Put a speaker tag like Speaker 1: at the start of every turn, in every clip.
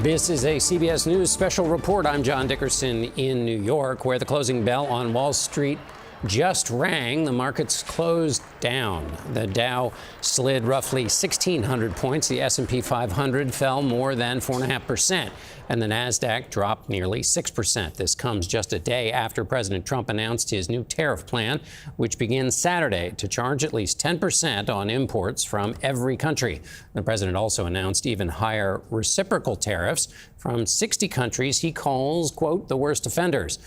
Speaker 1: This is a CBS News special report. I'm John Dickerson in New York, where the closing bell on Wall Street just rang. The markets closed down. The Dow slid roughly 1,600 points. The S&P 500 fell more than 4.5%. And the Nasdaq dropped nearly 6%. This comes just a day after President Trump announced his new tariff plan, which begins Saturday to charge at least 10% on imports from every country. The president also announced even higher reciprocal tariffs from 60 countries he calls, quote, the worst offenders.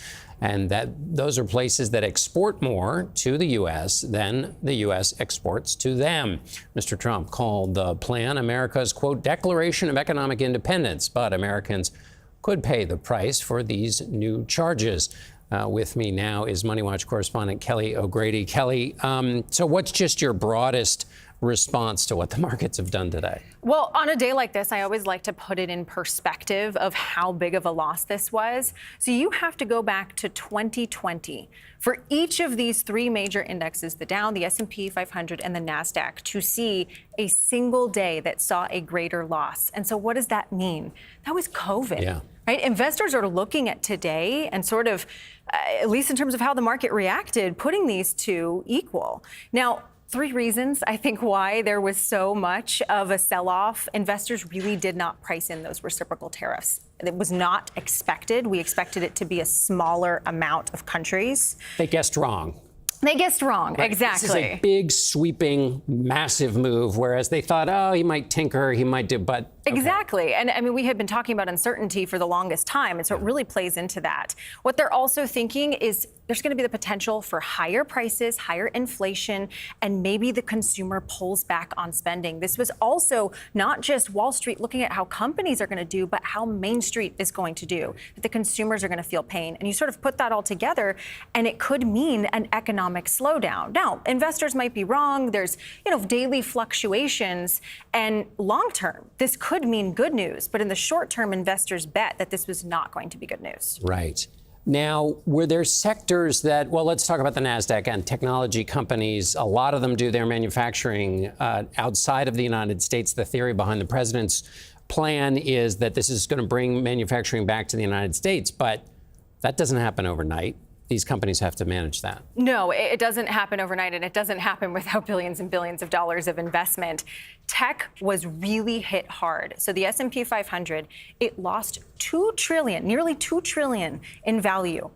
Speaker 1: And that those are places that export more to the U.S. than the U.S. exports to them. Mr. Trump called the plan America's, quote, declaration of economic independence. But Americans could pay the price for these new charges. With me now is Money Watch correspondent Kelly O'Grady. Kelly, so what's just your broadest response to what the markets have done today?
Speaker 2: Well, on a day like this, I always like to put it in perspective of how big of a loss this was. So you have to go back to 2020 for each of these three major indexes, the Dow, the S&P 500, and the Nasdaq, to see a single day that saw a greater loss. And so what does that mean? That was COVID.
Speaker 1: Yeah.
Speaker 2: Right? Investors are looking at today and sort of, at least in terms of how the market reacted, putting these two equal. Now, three reasons, I think, why there was so much of a sell-off. Investors really did not price in those reciprocal tariffs. It was not expected. We expected it to be a smaller amount of countries.
Speaker 1: They guessed wrong.
Speaker 2: They guessed wrong, right. Exactly.
Speaker 1: This is a big, sweeping, massive move, whereas they thought, oh, he might tinker, he might do, but... Okay.
Speaker 2: Exactly. And I mean, we had been talking about uncertainty for the longest time, and so it really plays into that. What they're also thinking is there's going to be the potential for higher prices, higher inflation, and maybe the consumer pulls back on spending. This was also not just Wall Street looking at how companies are going to do, but how Main Street is going to do, that the consumers are going to feel pain. And you sort of put that all together, and it could mean an economic slowdown. Now, investors might be wrong. There's, daily fluctuations, and long term, this could mean good news. But in the short term, investors bet that this was not going to be good news.
Speaker 1: Right. Now, were there sectors that, well, let's talk about the Nasdaq and technology companies. A lot of them do their manufacturing outside of the United States. The theory behind the president's plan is that this is going to bring manufacturing back to the United States. But that doesn't happen overnight. These companies have to manage that.
Speaker 2: No, it doesn't happen overnight, and it doesn't happen without billions and billions of dollars of investment. Tech was really hit hard. So the S&P 500, it lost $2 trillion, nearly $2 trillion in value.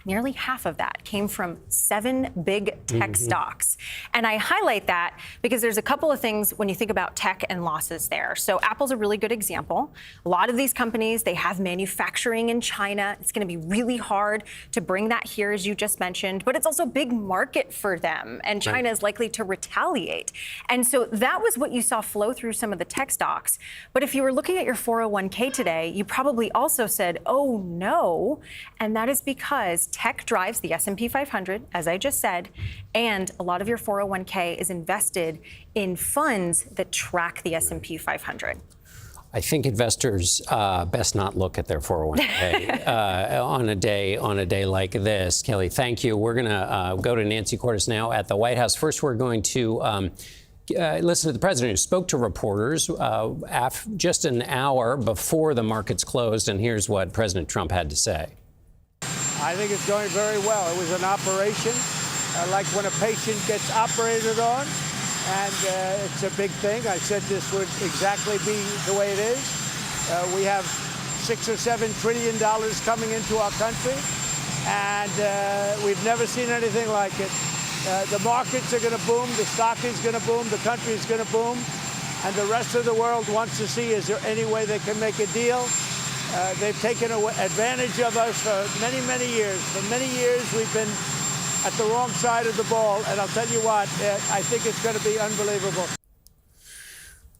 Speaker 2: Nearly half of that came from 7 big tech stocks. And I highlight that because there's a couple of things when you think about tech and losses there. So Apple's a really good example. A lot of these companies, they have manufacturing in China. It's going to be really hard to bring that here, as you just mentioned, but it's also a big market for them, and China is likely to retaliate. And so that was what you saw flow through some of the tech stocks. But if you were looking at your 401k today, you probably also said, oh no, and that is because tech drives the S&P 500, as I just said, and a lot of your 401k is invested in funds that track the S&P 500.
Speaker 1: I think investors best not look at their 401k on a day like this. Kelly, thank you. We're going to go to Nancy Cordes now at the White House. First, we're going to listen to the president, who spoke to reporters just an hour before the markets closed. And here's what President Trump had to say.
Speaker 3: I think it's going very well. It was an operation, like when a patient gets operated on, and it's a big thing. I said this would exactly be the way it is. We have $6 or $7 trillion coming into our country, and we've never seen anything like it. The markets are going to boom, the stock is going to boom, the country is going to boom, and the rest of the world wants to see, is there any way they can make a deal? They've taken advantage of us for many, many years. For many years, we've been at the wrong side of the ball. And I'll tell you what, I think it's going to be unbelievable.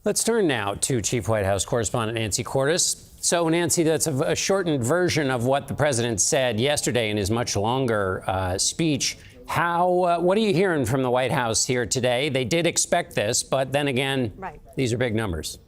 Speaker 1: Let's turn now to Chief White House correspondent Nancy Cordes. So, Nancy, that's a shortened version of what the president said yesterday in his much longer speech. What are you hearing from the White House here today? They did expect this, but then again, these are big numbers.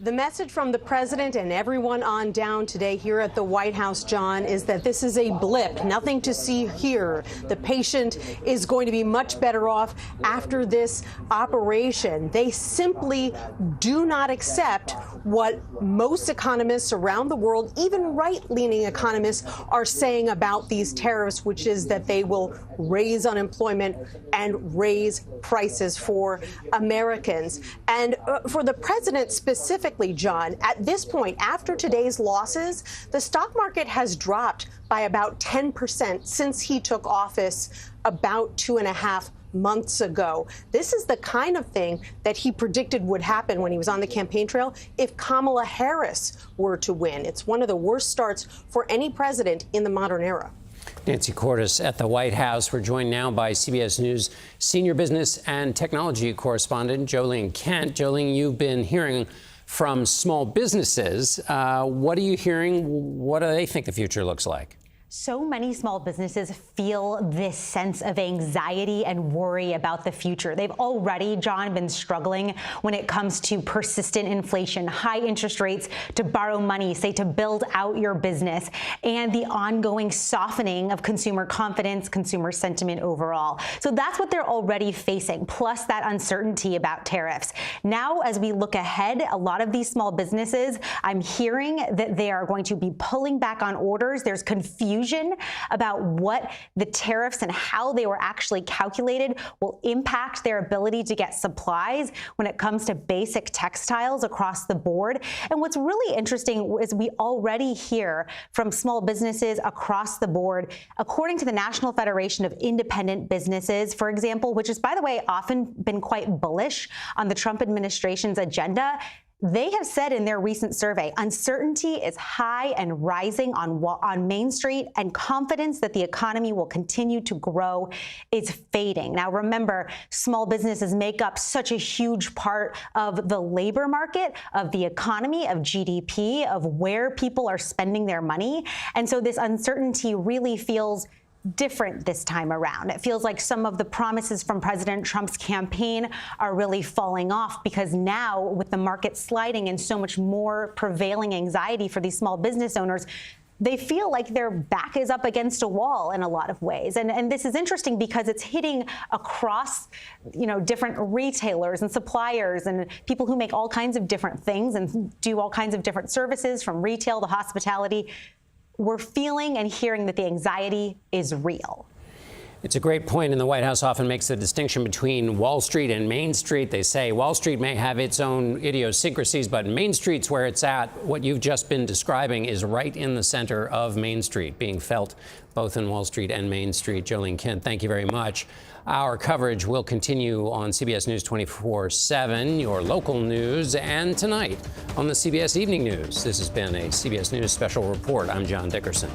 Speaker 4: The message from the president and everyone on down today here at the White House, John, is that this is a blip, nothing to see here. The patient is going to be much better off after this operation. They simply do not accept what most economists around the world, even right-leaning economists, are saying about these tariffs, which is that they will raise unemployment and raise prices for Americans. And for the president specifically, John, at this point, after today's losses, the stock market has dropped by about 10% since he took office about 2.5 months ago. This is the kind of thing that he predicted would happen when he was on the campaign trail if Kamala Harris were to win. It's one of the worst starts for any president in the modern era.
Speaker 1: Nancy Cordes at the White House. We're joined now by CBS News senior business and technology correspondent Jolene Kent. Jolene, you've been hearing from small businesses. What are you hearing? What do they think the future looks like?
Speaker 5: So many small businesses feel this sense of anxiety and worry about the future. They've already, John, been struggling when it comes to persistent inflation, high interest rates to borrow money, say to build out your business, and the ongoing softening of consumer confidence, consumer sentiment overall. So that's what they're already facing, plus that uncertainty about tariffs. Now, as we look ahead, a lot of these small businesses, I'm hearing that they are going to be pulling back on orders. There's confusion about what the tariffs and how they were actually calculated will impact their ability to get supplies when it comes to basic textiles across the board. And what's really interesting is we already hear from small businesses across the board, according to the National Federation of Independent Businesses, for example, which has, by the way, often been quite bullish on the Trump administration's agenda. They have said in their recent survey, uncertainty is high and rising on Main Street, and confidence that the economy will continue to grow is fading. Now, remember, small businesses make up such a huge part of the labor market, of the economy, of GDP, of where people are spending their money. And so this uncertainty really feels different this time around. It feels like some of the promises from President Trump's campaign are really falling off, because now, with the market sliding and so much more prevailing anxiety for these small business owners, they feel like their back is up against a wall in a lot of ways. And this is interesting because it's hitting across, different retailers and suppliers and people who make all kinds of different things and do all kinds of different services, from retail to hospitality. We're feeling and hearing that the anxiety is real.
Speaker 1: It's a great point, and the White House often makes the distinction between Wall Street and Main Street. They say Wall Street may have its own idiosyncrasies, but Main Street's where it's at. What you've just been describing is right in the center of Main Street, being felt both in Wall Street and Main Street. Jolene Kent, thank you very much. Our coverage will continue on CBS News 24/7, your local news, and tonight on the CBS Evening News. This has been a CBS News special report. I'm John Dickerson.